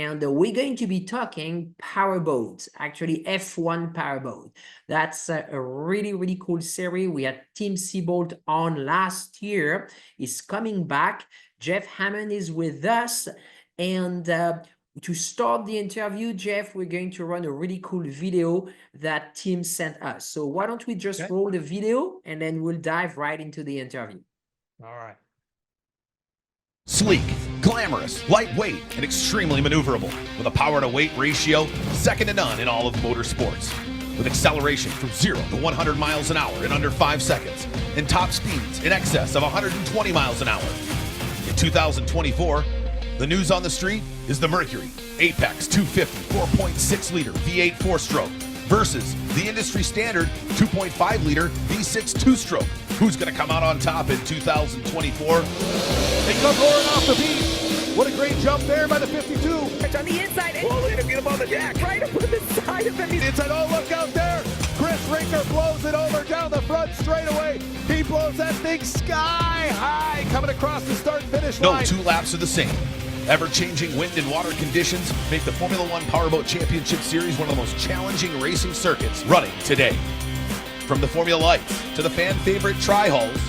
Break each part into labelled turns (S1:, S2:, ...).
S1: and we're going to be talking powerboats, actually F1 powerboat. That's a really, really cool series. We had Tim Seebold on last year. He's coming back. Jeff Hammond is with us. And to start the interview, Jeff, we're going to run a really cool video that Tim sent us. So why don't we just roll the video and then we'll dive right into the interview.
S2: All right.
S3: Sleek, glamorous, lightweight, and extremely maneuverable. With a power-to-weight ratio second to none in all of motorsports. With acceleration from 0 to 100 miles an hour in under 5 seconds. And top speeds in excess of 120 miles an hour. In 2024, the news on the street is the Mercury Apex 250 4.6-liter V8 4-stroke versus the industry standard 2.5-liter V6 2-stroke. Who's going to come out on top in 2024?
S2: They come roaring off the beat. What a great jump there by the 52.
S4: It's on the inside.
S2: Oh, look at him get him on the deck.
S4: Right up on the side of him.
S2: The inside. Oh, look out there. Chris Rinker blows it over down the front straightaway. He blows that thing sky high coming across the start-finish line.
S3: No two laps are the same. Ever-changing wind and water conditions make the Formula One Powerboat Championship Series one of the most challenging racing circuits running today. From the Formula Lights to the fan-favorite tri-hulls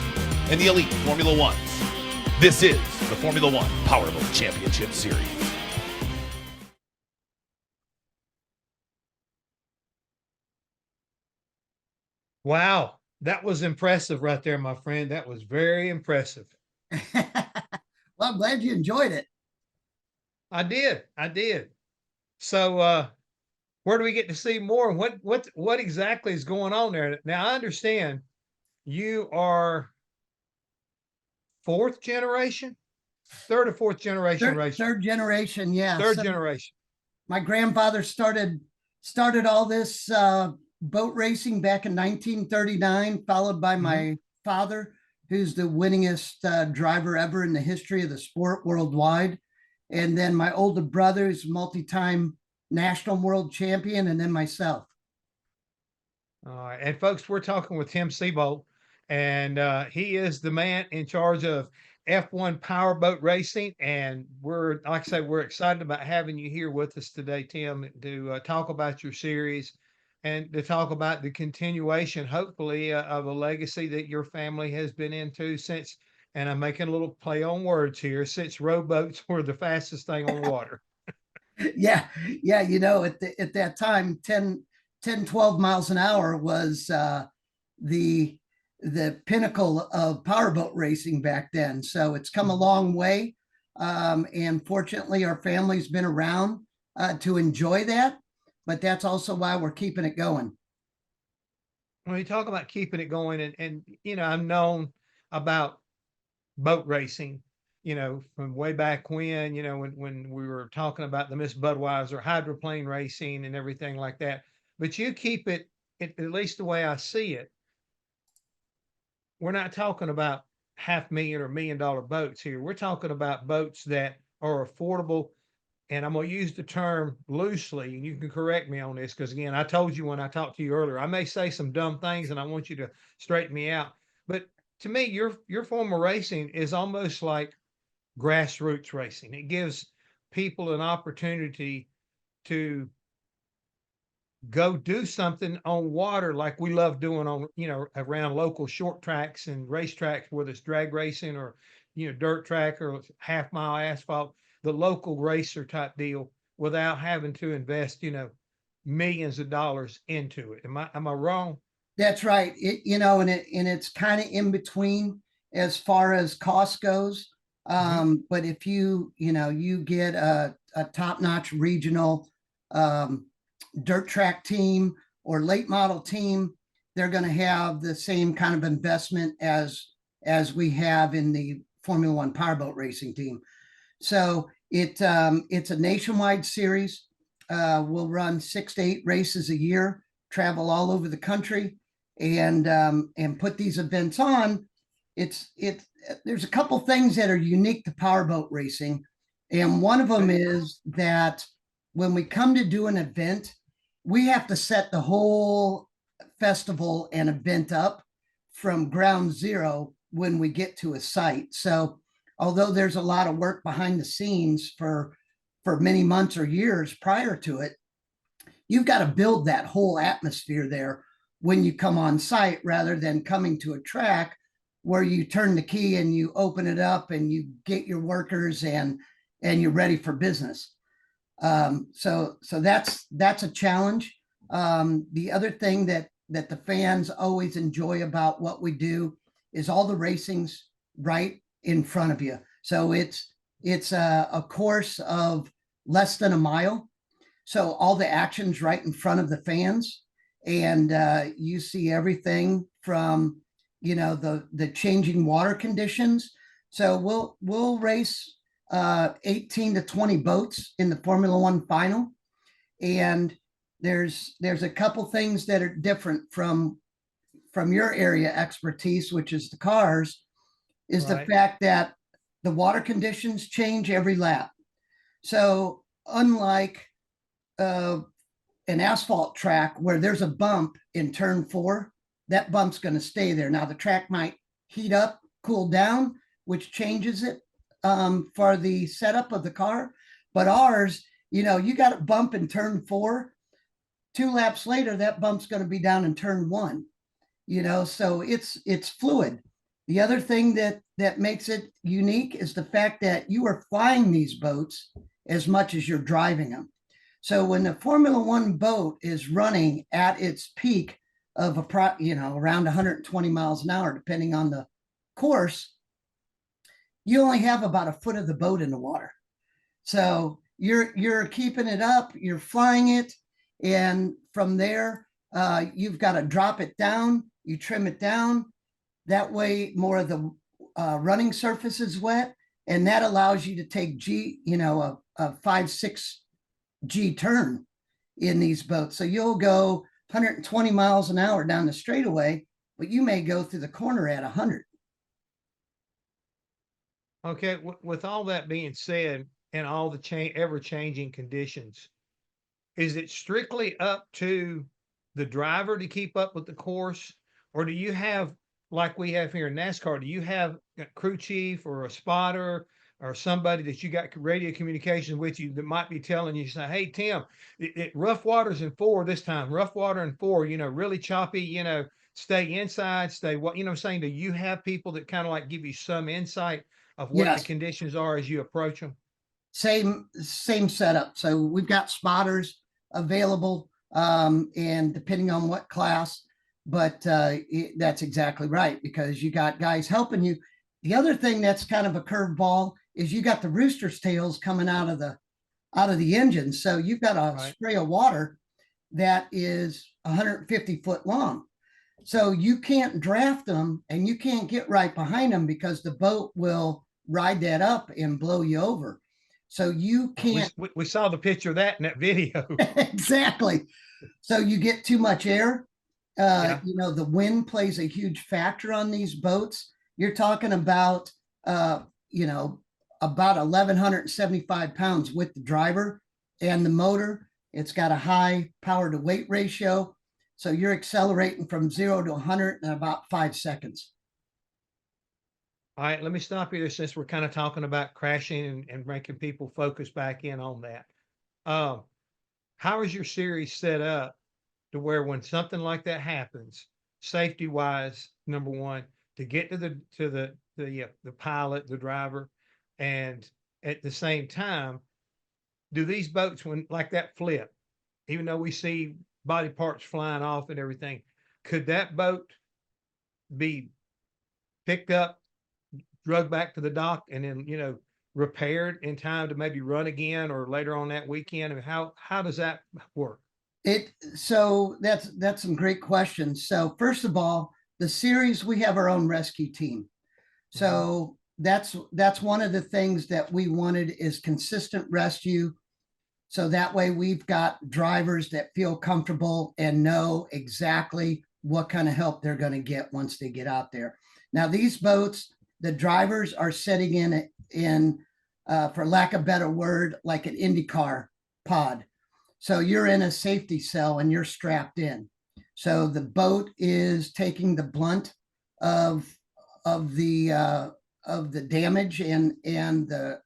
S3: and the elite Formula Ones, this is the Formula One Powerboat Championship Series.
S2: Wow, that was impressive right there, my friend. That was very impressive.
S5: Well, I'm glad you enjoyed it.
S2: I did. So where do we get to see more? What exactly is going on there? Now I understand you are third or fourth generation racing.
S5: Third generation, yeah.
S2: Third generation.
S5: My grandfather started all this boat racing back in 1939, followed by my father, who's the winningest driver ever in the history of the sport worldwide. And then my older brother is multi-time national world champion, and then myself.
S2: All right. And folks, we're talking with Tim Seebold, and he is the man in charge of F1 Powerboat Racing. And we're, like I say, we're excited about having you here with us today, Tim, to talk about your series and to talk about the continuation, hopefully, of a legacy that your family has been into since, and I'm making a little play on words here, since rowboats were the fastest thing on water.
S5: Yeah. You know, at that time, 10, 12 miles an hour was the pinnacle of powerboat racing back then. So it's come a long way. And fortunately, our family's been around to enjoy that. But that's also why we're keeping it going.
S2: When you talk about keeping it going, and you know, I've known about boat racing, you know, from way back when, you know, when we were talking about the Miss Budweiser hydroplane racing and everything like that. But you keep it, at least the way I see it, we're not talking about $500,000 or $1 million boats here. We're talking about boats that are affordable. And I'm going to use the term loosely, and you can correct me on this, because again, I told you when I talked to you earlier, I may say some dumb things and I want you to straighten me out. But to me, your form of racing is almost like grassroots racing. It gives people an opportunity to go do something on water like we love doing on, you know, around local short tracks and racetracks, whether it's drag racing or, you know, dirt track or half-mile asphalt, the local racer type deal, without having to invest, you know, millions of dollars into it. Am I wrong?
S5: That's right. You know, and it's kind of in between as far as cost goes. But if you get a top-notch regional dirt track team or late model team, they're going to have the same kind of investment as we have in the Formula One powerboat racing team. So it's a nationwide series. We'll run 6 to 8 races a year, travel all over the country, and put these events on. There's a couple things that are unique to powerboat racing, and one of them is that when we come to do an event, we have to set the whole festival and event up from ground zero when we get to a site. So although there's a lot of work behind the scenes for for many months or years prior to it, you've got to build that whole atmosphere there when you come on site, rather than coming to a track where you turn the key and you open it up and you get your workers and you're ready for business. So that's a challenge. The other thing that the fans always enjoy about what we do is all the racing's right in front of you. So it's a course of less than a mile. So all the action's right in front of the fans, and you see everything from, you know, the changing water conditions. So we'll race 18 to 20 boats in the Formula One final, and there's a couple things that are different from your area expertise, which is the cars, is the fact that the water conditions change every lap. So unlike an asphalt track where there's a bump in turn 4, that bump's going to stay there. Now the track might heat up, cool down, which changes it for the setup of the car. But ours, you know, you got a bump in turn 4, 2 laps later, that bump's going to be down in turn 1, you know, so it's fluid. The other thing that makes it unique is the fact that you are flying these boats as much as you're driving them. So when the Formula One boat is running at its peak of around 120 miles an hour, depending on the course, you only have about a foot of the boat in the water. So you're keeping it up, you're flying it, and from there, you've got to drop it down, you trim it down. That way, more of the running surface is wet, and that allows you to take a 5-6 G turn in these boats. So you'll go 120 miles an hour down the straightaway, but you may go through the corner at 100.
S2: Okay, with all that being said, and all the ever-changing conditions, is it strictly up to the driver to keep up with the course, or do you have, like we have here in NASCAR, do you have a crew chief or a spotter or somebody that you got radio communication with you that might be telling you, say, hey, Tim, rough water's in 4 this time, rough water in 4, you know, really choppy, you know, stay inside, stay what, you know, saying, do you have people that kind of like give you some insight of what the conditions are as you approach them?
S5: Same setup. So we've got spotters available, and depending on what class, but that's exactly right, because you got guys helping you. The other thing that's kind of a curveball is you got the rooster's tails coming out of the engine. So you've got a spray of water that is 150 foot long. So you can't draft them and you can't get right behind them because the boat will ride that up and blow you over. So you can't.
S2: We saw the picture of that in that video.
S5: Exactly. So you get too much air. You know, the wind plays a huge factor on these boats. You're talking about, you know, about 1,175 pounds with the driver and the motor. It's got a high power to weight ratio. So you're accelerating from 0 to 100 in about 5 seconds.
S2: All right, let me stop you there since we're kind of talking about crashing and making people focus back in on that. How is your series set up to where when something like that happens, safety wise, number one, to get to the pilot, the driver, and at the same time, do these boats, when like that flip, even though we see body parts flying off and everything, could that boat be picked up, drugged back to the dock, and then, you know, repaired in time to maybe run again or later on that weekend? I mean, how does that work?
S5: So that's some great questions. So first of all, the series, we have our own rescue team. So that's one of the things that we wanted is consistent rescue. So that way we've got drivers that feel comfortable and know exactly what kind of help they're going to get once they get out there. Now these boats, the drivers are sitting in for lack of a better word, like an IndyCar pod. So you're in a safety cell and you're strapped in. So the boat is taking the blunt of the damage and the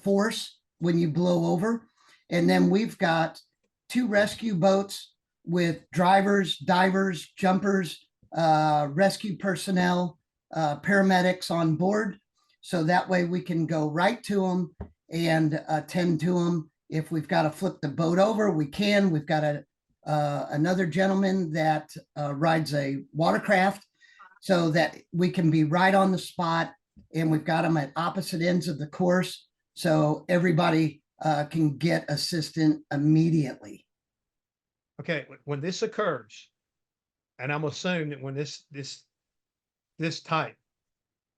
S5: force when you blow over. And then we've got 2 rescue boats with drivers, divers, jumpers, rescue personnel, paramedics on board. So that way we can go right to them and attend to them. If we've got to flip the boat over, we can. We've got another gentleman that rides a watercraft so that we can be right on the spot, and we've got them at opposite ends of the course so everybody can get assistance immediately.
S2: Okay, when this occurs, and I'm assuming that when this type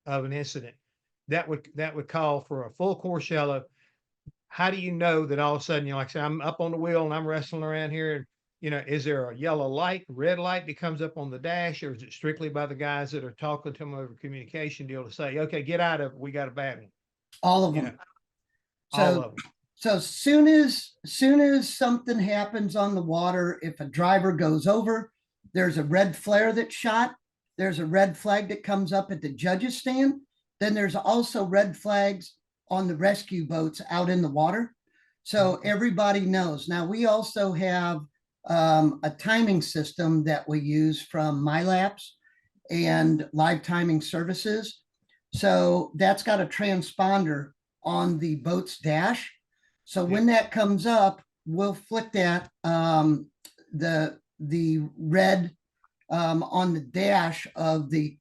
S2: of an incident, that would call for a full course yellow. How do you know that all of a sudden, you know, like I say, I'm up on the wheel and I'm wrestling around here, and you know, is there a yellow light, red light that comes up on the dash, or is it strictly by the guys that are talking to them over communication deal to say, okay, get out of it, we got a bad one?
S5: All of
S2: You
S5: them.
S2: know, all of them.
S5: So soon as something happens on the water, if a driver goes over, there's a red flare that's shot. There's a red flag that comes up at the judges stand. Then there's also red flags on the rescue boats out in the water. So everybody knows. Now we also have a timing system that we use from MyLapse and Live Timing Services. So that's got a transponder on the boat's dash. So when that comes up, we'll flick that the red on the dash of the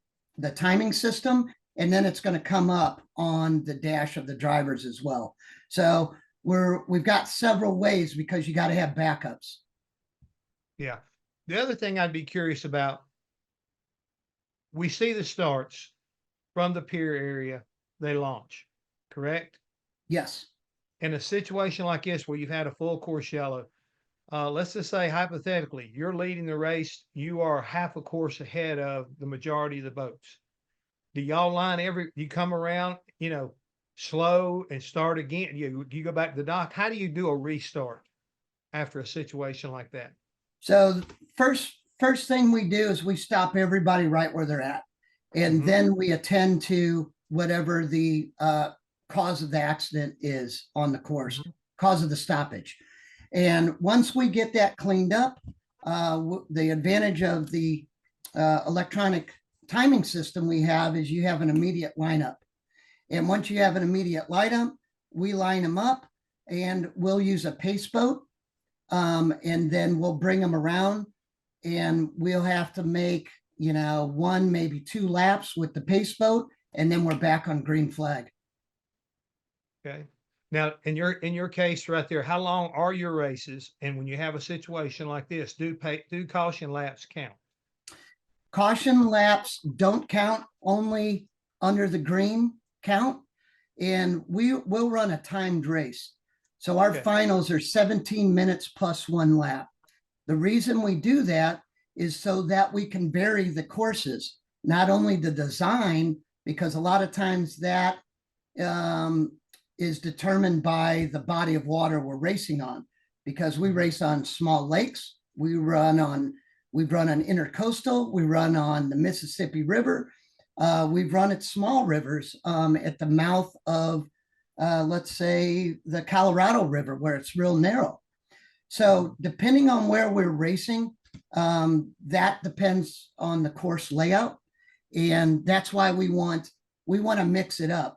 S5: timing system, and then it's going to come up on the dash of the drivers as well. So we've got several ways because you got to have backups.
S2: Yeah. The other thing I'd be curious about, we see the starts from the pier area, they launch, correct?
S5: Yes.
S2: In a situation like this where you've had a full course yellow, let's just say hypothetically, you're leading the race, you are half a course ahead of the majority of the boats. Do y'all line you come around, you know, slow and start again? You go back to the dock. How do you do a restart after a situation like that?
S5: So first thing we do is we stop everybody right where they're at. And then we attend to whatever the cause of the accident is on the course, cause of the stoppage. And once we get that cleaned up, the advantage of the electronic timing system we have is you have an immediate lineup. And once you have an immediate lineup, we line them up and we'll use a pace boat. And then we'll bring them around, and we'll have to make, you know, 1, maybe 2 laps with the pace boat, and then we're back on green flag.
S2: Okay. Now, in your case right there, how long are your races? And when you have a situation like this, do caution laps count?
S5: Caution laps don't count, only under the green count. And we'll run a timed race. So our finals are 17 minutes plus 1 lap. The reason we do that is so that we can vary the courses, not only the design, because a lot of times that is determined by the body of water we're racing on, because we race on small lakes. We run on intercoastal. We run on the Mississippi River. We've run at small rivers at the mouth of let's say the Colorado River, where it's real narrow. So depending on where we're racing, that depends on the course layout. And that's why we want to mix it up.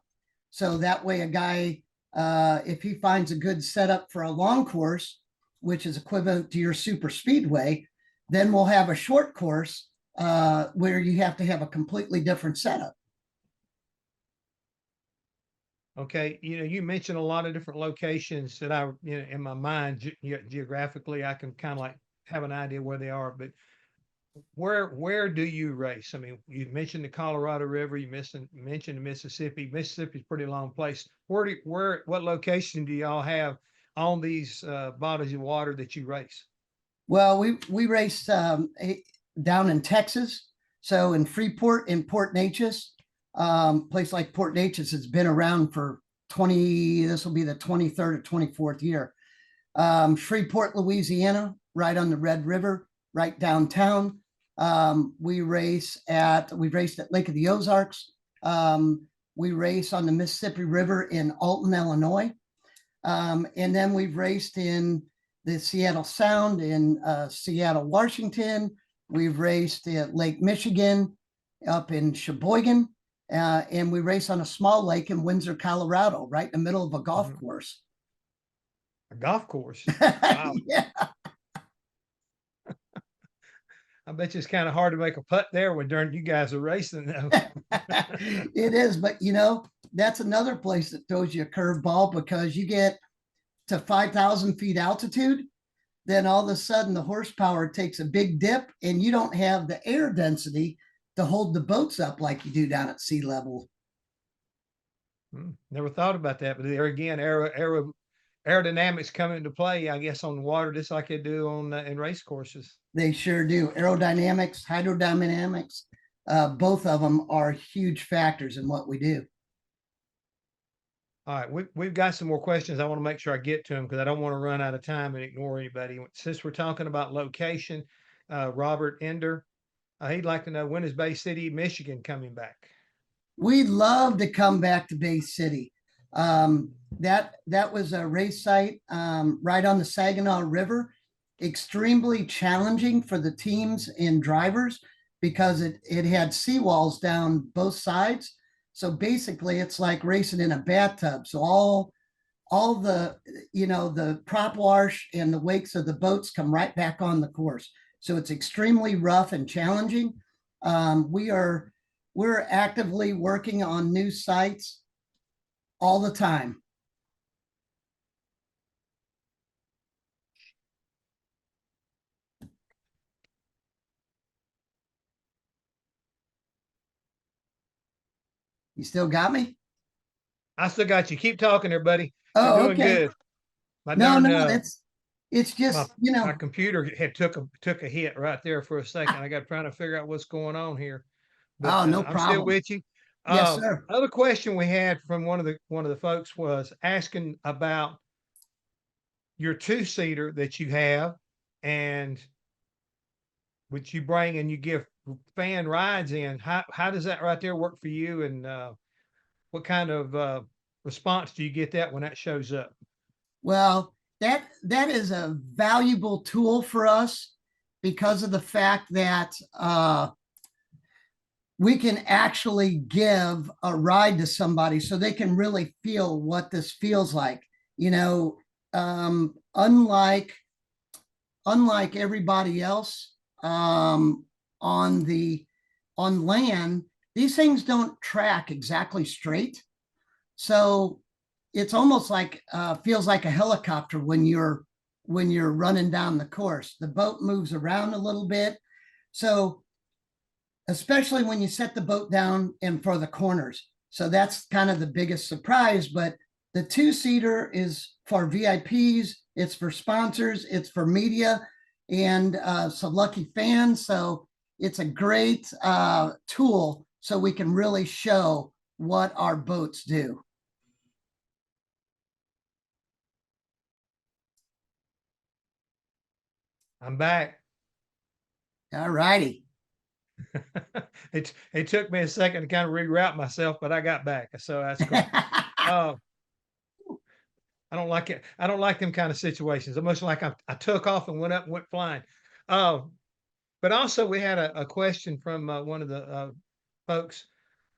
S5: So that way a guy, if he finds a good setup for a long course, which is equivalent to your super speedway, then we'll have a short course where you have to have a completely different setup.
S2: Okay, you know, you mentioned a lot of different locations that you know, in my mind, geographically, I can kind of like have an idea where they are, but where do you race? I mean, you mentioned the Colorado River, you mentioned the Mississippi. Mississippi's a pretty long place. What location do y'all have on these bodies of water that you race?
S5: Well, we race down in Texas. So in Freeport, in Port Neches, place like Port Neches has been around for this will be the 23rd or 24th year. Shreveport, Louisiana, right on the Red River, right downtown. We've raced at Lake of the Ozarks. We race on the Mississippi River in Alton, Illinois. And then we've raced in the Seattle Sound, in Seattle, Washington. We've raced at Lake Michigan, up in Sheboygan, and we race on a small lake in Windsor, Colorado, right in the middle of a golf course.
S2: A golf course. Wow.
S5: Yeah,
S2: I bet you it's kind of hard to make a putt there when during you guys are racing though.
S5: it is. But that's another place that throws you a curveball, because you get to 5,000 feet altitude, then all of a sudden the horsepower takes a big dip, and you don't have the air density to hold the boats up like you do down at sea level.
S2: Never thought about that, but there again, aerodynamics come into play, I guess, on the water, just like they do on in race courses.
S5: They sure do. Aerodynamics, hydrodynamics, both of them are huge factors in what we do.
S2: All right, we've got some more questions. I want to make sure I get to them because I don't want to run out of time and ignore anybody. Since we're talking about location, Robert Ender, he'd like to know, when is Bay City, Michigan coming back?
S5: We'd love to come back to Bay City. That was a race site right on the Saginaw River. Extremely challenging for the teams and drivers because it had seawalls down both sides. So basically it's like racing in a bathtub. So all the, the prop wash and the wakes of the boats come right back on the course. So it's extremely rough and challenging. We're actively working on new sites all the time. You still got me?
S2: I still got you. Keep talking there, buddy.
S5: Oh,
S2: You're doing
S5: okay.
S2: good.
S5: It's just,
S2: my computer had took a hit right there for a second. I got trying to figure out what's going on here. But,
S5: no
S2: I'm
S5: problem.
S2: still with you.
S5: Yes, sir.
S2: Another question we had from one of the folks was asking about your two-seater that you have, and which you bring and you give fan rides in. How does that right there work for you, and what kind of response do you get that when that shows up?
S5: Well, that is a valuable tool for us because of the fact that we can actually give a ride to somebody so they can really feel what this feels like. Unlike everybody else on land, these things don't track exactly straight. So it's almost like feels like a helicopter when you're running down the course. The boat moves around a little bit. So especially when you set the boat down and for the corners. So that's kind of the biggest surprise. But the two-seater is for VIPs, it's for sponsors, it's for media, and some lucky fans. So it's a great tool so we can really show what our boats do.
S2: I'm back.
S5: All righty.
S2: It took me a second to kind of reroute myself, but I got back. So that's cool. I don't like it. I don't like them kind of situations. Almost like I took off and went up and went flying. But also we had a question from one of the folks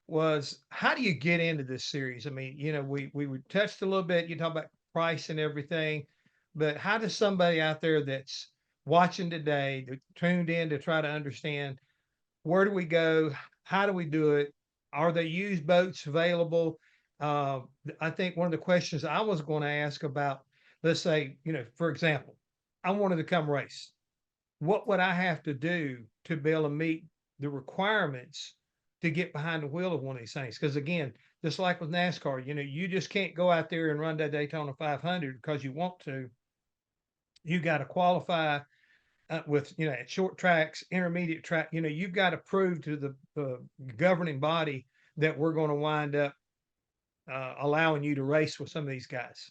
S2: was, how do you get into this series? I mean, we touched a little bit, you talk about price and everything, but how does somebody out there that's watching today, that tuned in to try to understand, where do we go? How do we do it? Are there used boats available? I think one of the questions I was going to ask about, let's say, for example, I wanted to come race. What would I have to do to be able to meet the requirements to get behind the wheel of one of these things? Because again, just like with NASCAR, you just can't go out there and run that Daytona 500 because you want to. You got to qualify with, at short tracks, intermediate track, you've got to prove to the governing body that we're going to wind up allowing you to race with some of these guys.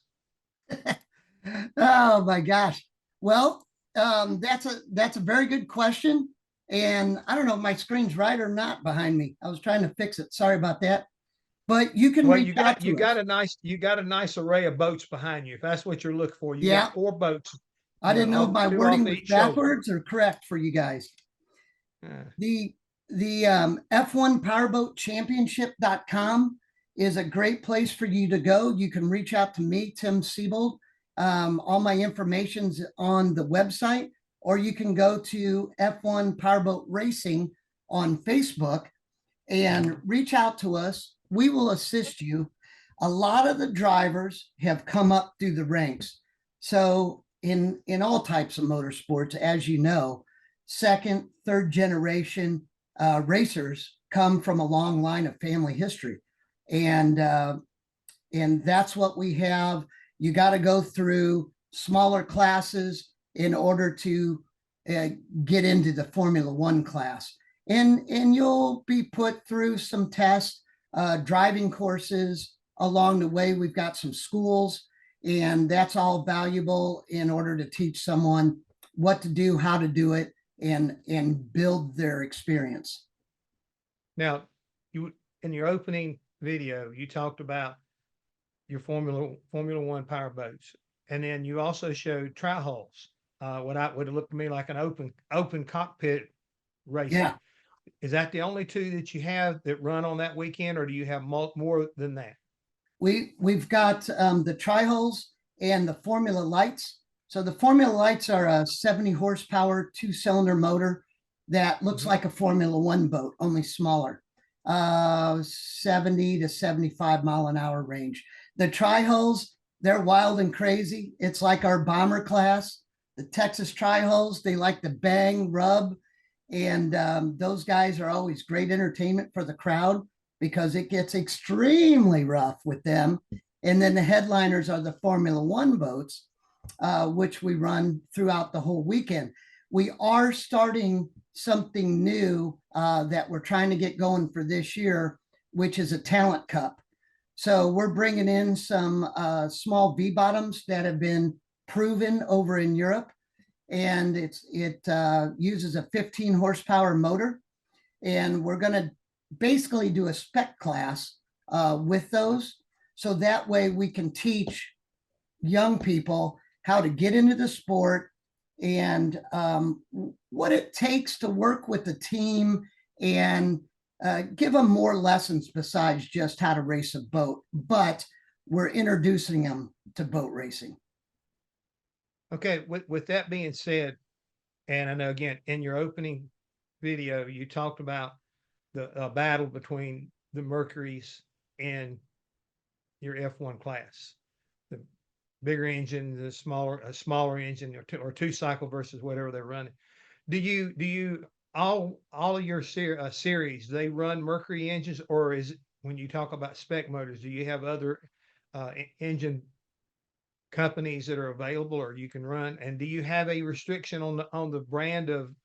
S5: Oh my gosh. Well, that's a very good question. And I don't know if my screen's right or not behind me. I was trying to fix it. Sorry about that. but you can
S2: Well,
S5: reach out to us.
S2: you got a nice array of boats behind you. If that's what you're looking for, you
S5: Yeah.
S2: got 4 boats.
S5: I didn't know if my
S2: two
S5: wording
S2: off
S5: was
S2: each shoulder.
S5: backwards or correct for you guys.
S2: Uh,
S5: The F1 Powerboat Championship.com is a great place for you to go. You can reach out to me, Tim Seebold. All my information's on the website, or you can go to F1 Powerboat Racing on Facebook and reach out to us. We will assist you. A lot of the drivers have come up through the ranks. So in all types of motorsports, as you know, second, third generation racers come from a long line of family history, and that's what we have. You got to go through smaller classes in order to get into the Formula One class, and you'll be put through some tests, driving courses along the way. We've got some schools, and that's all valuable in order to teach someone what to do, how to do it, and build their experience.
S2: Now, you in your opening video, you talked about your Formula One power boats, and then you also showed tri-hulls. What would look to me like an open cockpit racing.
S5: Yeah.
S2: Is that the only 2 that you have that run on that weekend, or do you have more than that?
S5: We've got the tri-hulls and the Formula Lights. So the Formula Lights are a 70 horsepower 2-cylinder motor that looks like a Formula One boat, only smaller, 70 to 75 mile an hour range. The tri-hulls, they're wild and crazy. It's like our bomber class. The Texas tri-hulls, they like to bang, rub, and those guys are always great entertainment for the crowd because it gets extremely rough with them. And then the headliners are the Formula One boats, which we run throughout the whole weekend. We are starting something new that we're trying to get going for this year, which is a talent cup. So we're bringing in some small V-bottoms that have been proven over in Europe, and it uses a 15 horsepower motor, and we're going to basically do a spec class with those, so that way we can teach young people how to get into the sport and what it takes to work with the team, and give them more lessons besides just how to race a boat, but we're introducing them to boat racing.
S2: Okay, with that being said, and I know again in your opening video you talked about the battle between the Mercuries and your F1 class, the bigger engine, the smaller engine, or 2-cycle versus whatever they're running. Do you all of your series, they run Mercury engines, or is it, when you talk about spec motors, do you have other engine companies that are available, or you can run? And do you have a restriction on the brand of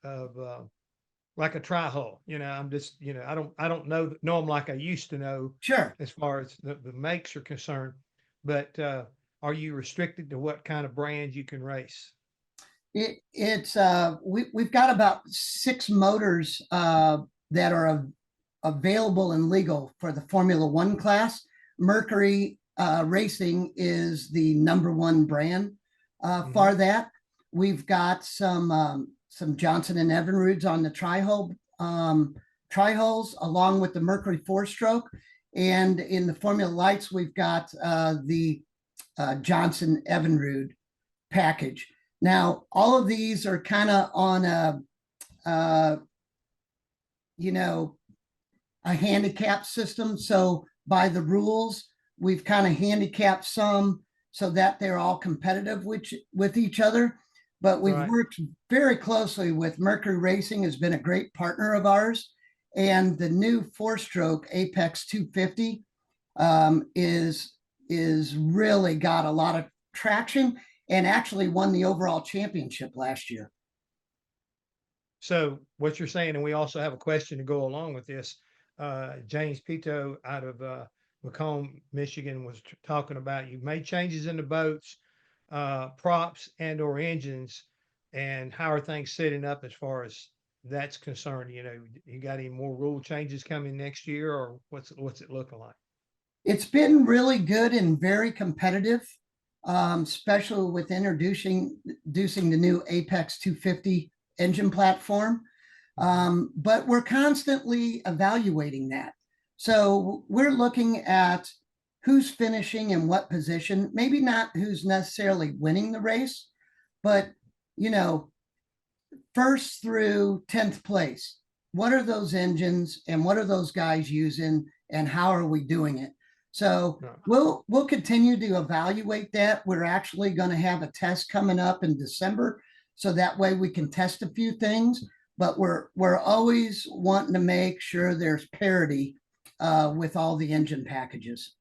S2: like a tri-hull? I'm just, I don't know them like I used to know.
S5: Sure.
S2: As far as the makes are concerned, but are you restricted to what kind of brands you can race?
S5: We've got about 6 motors that are available and legal for the Formula One class. Mercury Racing is the #1 brand for that. We've got some Johnson and Evinrude's on the tri-hulls, along with the Mercury 4-stroke. And in the Formula Lights, we've got the Johnson Evinrude package. Now, all of these are kind of on a handicap system. So by the rules, we've kind of handicapped some so that they're all competitive with each other. But we've worked very closely with Mercury Racing, has been a great partner of ours. And the new 4-stroke Apex 250 is really got a lot of traction, and actually won the overall championship last year.
S2: So what you're saying, and we also have a question to go along with this. James Pito out of Macomb, Michigan, was talking about you've made changes in the boats, props and or engines, and how are things setting up as far as that's concerned? You got any more rule changes coming next year, or what's it looking like?
S5: It's been really good and very competitive, especially with introducing the new Apex 250 engine platform. But we're constantly evaluating that. So we're looking at who's finishing in what position, maybe not who's necessarily winning the race, but, you know, first through 10th place. What are those engines and what are those guys using and how are we doing it? So we'll continue to evaluate that. We're actually going to have a test coming up in December, so that way we can test a few things. But we're always wanting to make sure there's parity with all the engine packages.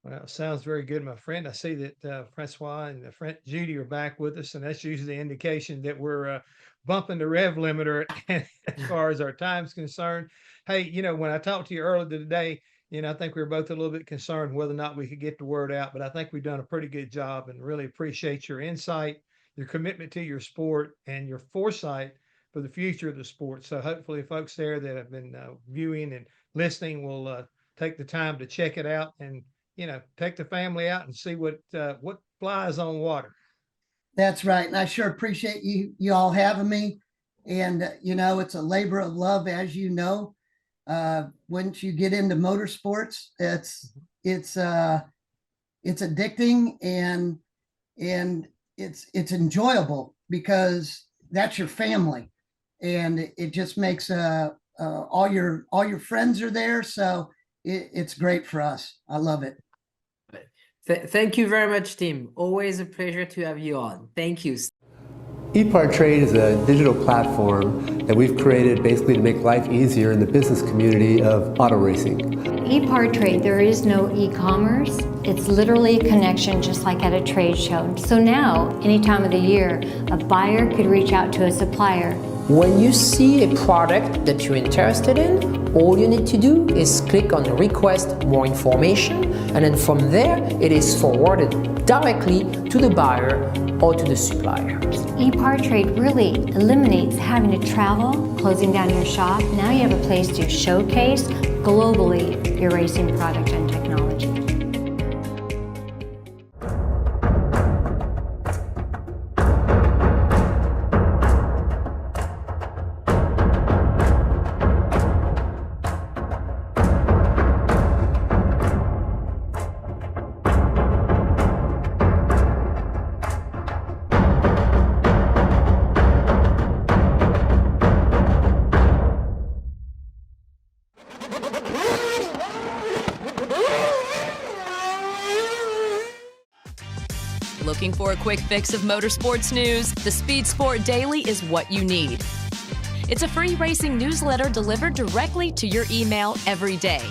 S2: Well, sounds very good, my friend. I see that Francois and the friend Judy are back with us, and that's usually the indication that we're bumping the rev limiter as far as our time's concerned. Hey, you know, when I talked to you earlier today, you know, I think we were both a little bit concerned whether or not we could get the word out, but I think we've done a pretty good job, and really appreciate your insight, your commitment to your sport, and your foresight for the future of the sport. So hopefully folks there that have been viewing and listening will take the time to check it out and, you know, take the family out and see what flies on water.
S5: That's right. And I sure appreciate you all having me. And, you know, it's a labor of love, as you know. Once you get into motorsports, it's addicting and it's enjoyable because that's your family, and it just makes all your friends are there. So it's great for us. I love it.
S1: Thank you very much, Tim. Always a pleasure to have you on. Thank you.
S6: EPARTRADE is a digital platform that we've created basically to make life easier in the business community of auto racing.
S7: EPARTRADE, there is no e-commerce. It's literally a connection just like at a trade show. So now, any time of the year, a buyer could reach out to a supplier.
S1: When you see a product that you're interested in, all you need to do is click on request more information, and then from there it is forwarded directly to the buyer or to the supplier.
S7: EPARTRADE really eliminates having to travel, closing down your shop. Now you have a place to showcase globally your racing product and technology.
S8: Looking for a quick fix of motorsports news? The Speed Sport Daily is what you need. It's a free racing newsletter delivered directly to your email every day.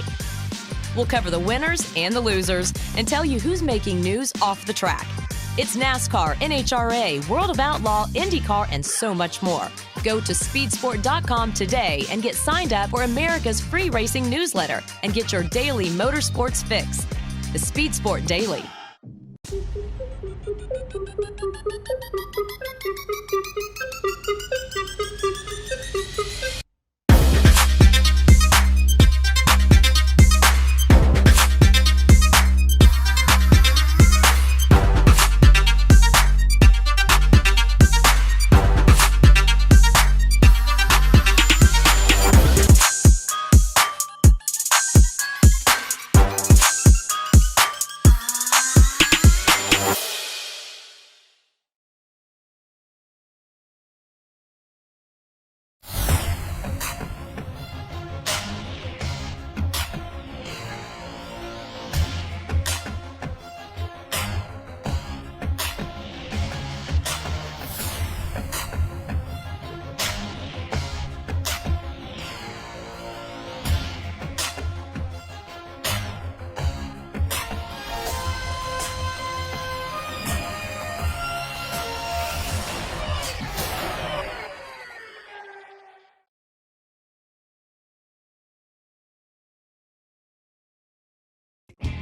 S8: We'll cover the winners and the losers and tell you who's making news off the track. It's NASCAR, NHRA, World of Outlaw, IndyCar, and so much more. Go to speedsport.com today and get signed up for America's free racing newsletter and get your daily motorsports fix. The Speed Sport Daily.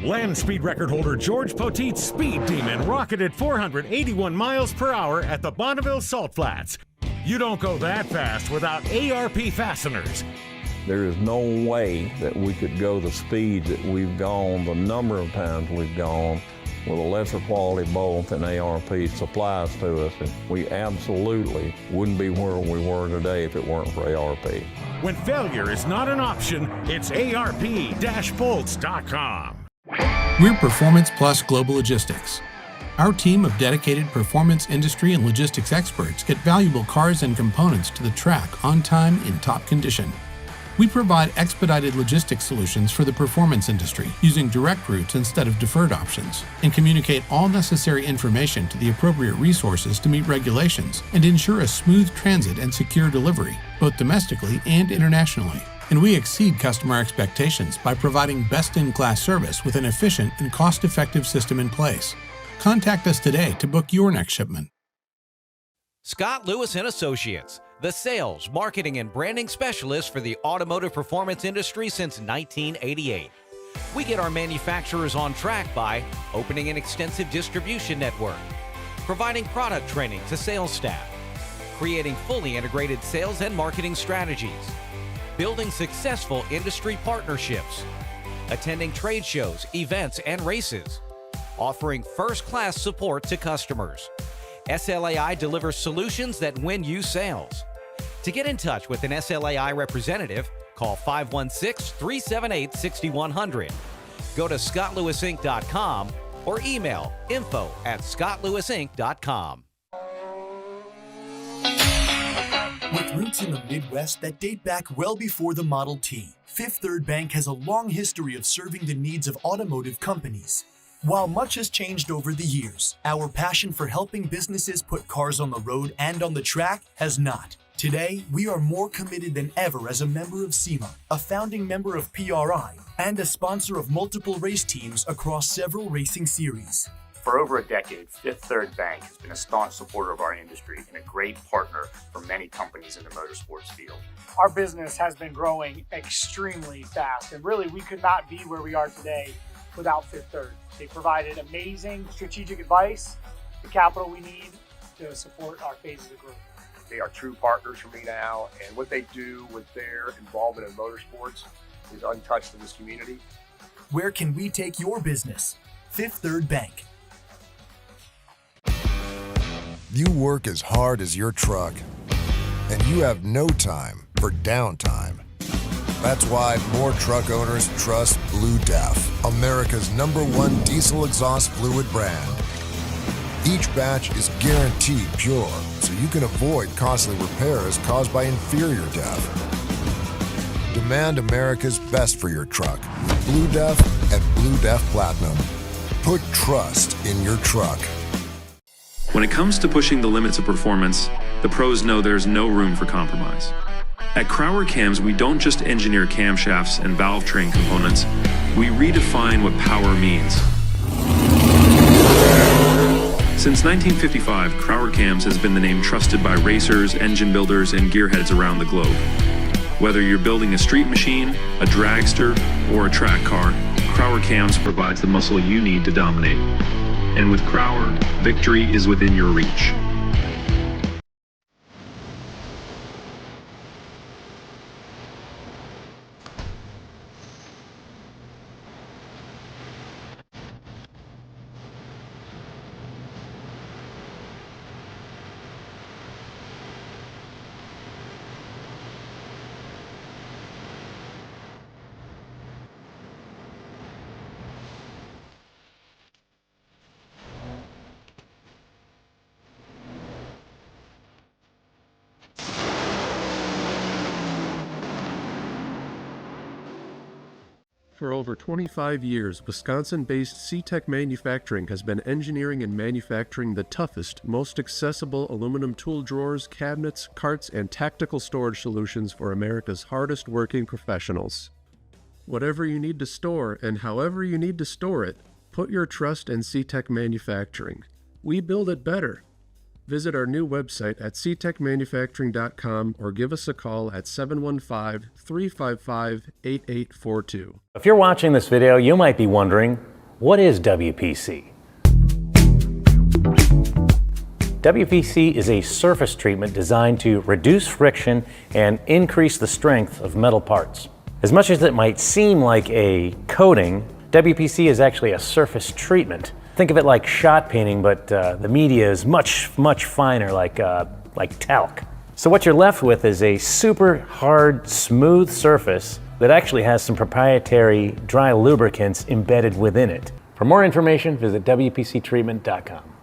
S9: Land speed record holder George Poteet's Speed Demon rocketed 481 miles per hour at the Bonneville Salt Flats. You don't go that fast without ARP fasteners.
S10: There is no way that we could go the speed that we've gone, the number of times we've gone, with a lesser quality boat than ARP supplies to us. And we absolutely wouldn't be where we were today if it weren't for ARP.
S9: When failure is not an option, it's ARP-bolts.com.
S11: We're Performance Plus Global Logistics. Our team of dedicated performance industry and logistics experts get valuable cars and components to the track on time in top condition. We provide expedited logistics solutions for the performance industry using direct routes instead of deferred options, and communicate all necessary information to the appropriate resources to meet regulations and ensure a smooth transit and secure delivery, both domestically and internationally. And we exceed customer expectations by providing best-in-class service with an efficient and cost-effective system in place. Contact us today to book your next shipment.
S12: Scott Lewis & Associates, the sales, marketing, and branding specialist for the automotive performance industry since 1988. We get our manufacturers on track by opening an extensive distribution network, providing product training to sales staff, creating fully integrated sales and marketing strategies, building successful industry partnerships, attending trade shows, events, and races, offering first-class support to customers. SLAI delivers solutions that win you sales. To get in touch with an SLAI representative, call 516-378-6100. Go to scottlewisinc.com or email info@scottlewisinc.com.
S13: With roots in the Midwest that date back well before the Model T, Fifth Third Bank has a long history of serving the needs of automotive companies. While much has changed over the years, our passion for helping businesses put cars on the road and on the track has not. Today, we are more committed than ever as a member of SEMA, a founding member of PRI, and a sponsor of multiple race teams across several racing series.
S14: For over a decade, Fifth Third Bank has been a staunch supporter of our industry and a great partner for many companies in the motorsports field.
S15: Our business has been growing extremely fast, and really we could not be where we are today without Fifth Third. They provided amazing strategic advice, the capital we need to support our phases of growth.
S14: They are true partners for me now, and what they do with their involvement in motorsports is untouched in this community.
S13: Where can we take your business? Fifth Third Bank.
S16: You work as hard as your truck, and you have no time for downtime. That's why more truck owners trust Blue Def, America's #1 diesel exhaust fluid brand. Each batch is guaranteed pure, so you can avoid costly repairs caused by inferior DEF. Demand America's best for your truck. Blue Def and Blue Def Platinum. Put trust in your truck.
S17: When it comes to pushing the limits of performance, the pros know there's no room for compromise. At Crower Cams, we don't just engineer camshafts and valve train components, we redefine what power means. Since 1955, Crower Cams has been the name trusted by racers, engine builders, and gearheads around the globe. Whether you're building a street machine, a dragster, or a track car, Crower Cams provides the muscle you need to dominate. And with Crower, victory is within your reach.
S18: For over 25 years, Wisconsin-based C-Tech Manufacturing has been engineering and manufacturing the toughest, most accessible aluminum tool drawers, cabinets, carts, and tactical storage solutions for America's hardest working professionals. Whatever you need to store and however you need to store it, put your trust in C-Tech Manufacturing. We build it better. Visit our new website at ctechmanufacturing.com or give us a call at 715-355-8842.
S19: If you're watching this video, you might be wondering, what is WPC? WPC is a surface treatment designed to reduce friction and increase the strength of metal parts. As much as it might seem like a coating, WPC is actually a surface treatment. Think of it like shot painting, but the media is much finer, like talc. So what you're left with is a super hard, smooth surface that actually has some proprietary dry lubricants embedded within it. For more information, visit WPCtreatment.com.